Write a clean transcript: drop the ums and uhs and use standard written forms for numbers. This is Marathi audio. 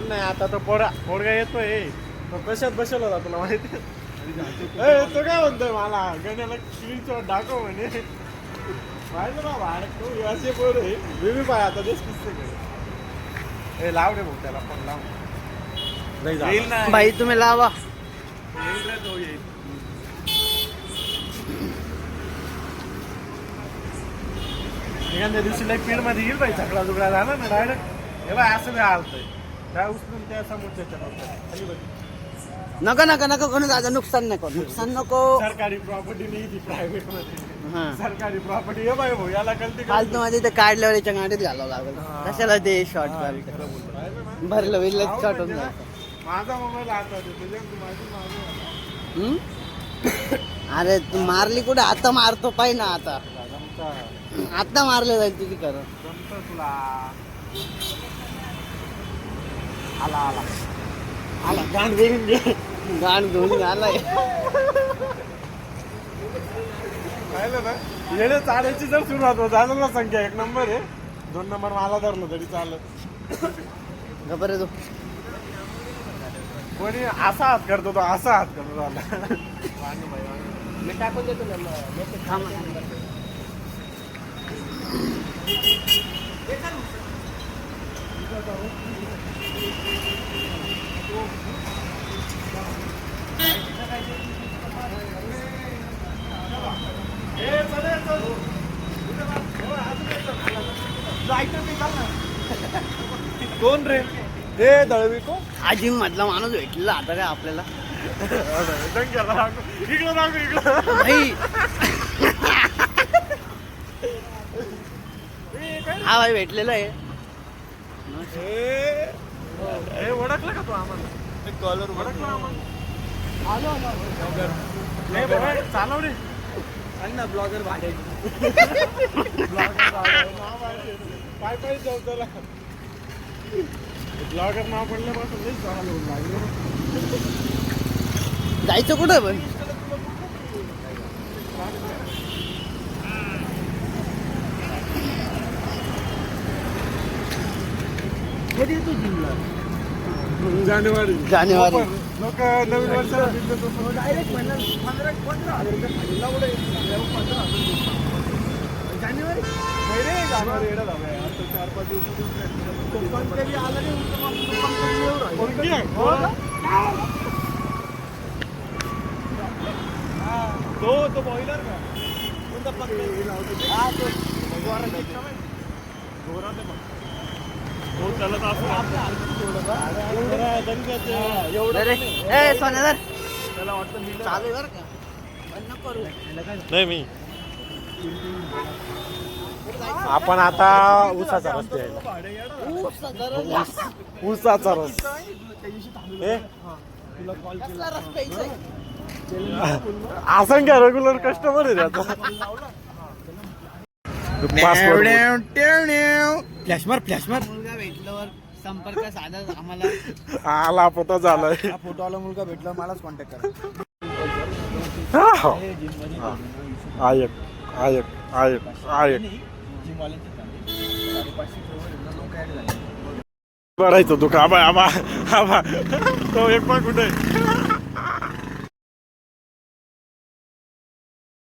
नाही आता तो पोरगा येतोय तो कशात बसेल होता तुला माहिती तो काय म्हणतोय मला गण्याला स्क्रीनशॉट दाखव म्हणे पाहिजे ना भाडक असे पोर आहे बेबी पाय आता तेच किस्से लाव रे भाऊ त्याला पण लाव येईल ना भाई तुम्ही लावा येईल रे तो येईल एखाद्या दिवशी लाईक पीड मध्ये येईल बाई झगडा जुगडा झाला ना डायरेक्ट हे बाय असं नाही आलतंय काय उचलून त्या समोरच्या खाली बघ नका नका नका कोणी दादा नुकसान नको नुकसान नको सरकारी प्रॉपर्टी नाही ती प्रायव्हेट मध्ये सरकारी प्रॉपर्टी हे बाय भाऊ याला कळते फालतू मध्ये ते काढल्यावर याच्या गाडीत घालावं लागेल कशाला ते शॉर्ट भरलं विरलं शॉर्ट होऊन जातं. माझा मोबाईल आता तुझ्या माझी अरे तू मारली कुठे आता मारतो पाहिजे ना आता मारले जाईल तुझी खरं तुला आला आला आला गाण घेऊन घे गाण घेऊन आलाय पाहिलं ना येणे चालायची जर सुरुवात होत झालं ना संख्या 1 नंबर आहे 2 नंबर मला धरलं तरी चालत खबर आहे तू कोणी असा हात करतो तो असा हात करतो झाला मी टाकून देतो ना कोण रे हे दळवी को आजी मधला माणूस भेटला आता काय आपल्याला इकडं राहू इकडं भाई हा भाई भेटलेला आहे हे ओळखलं का तू आम्हाला कॉलर ओळखलं आम्हाला आलो चालव रे ना ब्लॉगर भाडे काय पाहिजे जाऊ त्याला ब्लॉगर नाव पडल्यापासून लई चालू होऊन लागलं जायचं कुठं पण कधी येतो जिमला जानेवारी लोक नवीन वर्षाला डायरेक्ट म्हणलं 15,000 रुपये खालीला कुठे जानेवारी नाही रे जानेवारी येणं झालंय आता 4-5 दिवस तो बॉयलर का कोणता सोन्यादार त्याला वाटतं चालू कर का बंद करू नाही मी आपण आता ऊसाचा रस द्यायला ऊसाचा रस असंख्य रेग्युलर कस्टमर आहे आता फ्लॅशमार मुलगा भेटल्यावर संपर्क साधा आम्हाला आला पता झालाय फोटो आला मुलगा भेटला मलाच कॉन्टॅक्ट करा आयक बढायचं तू का आबा आबा आबा तो एक पण कुठे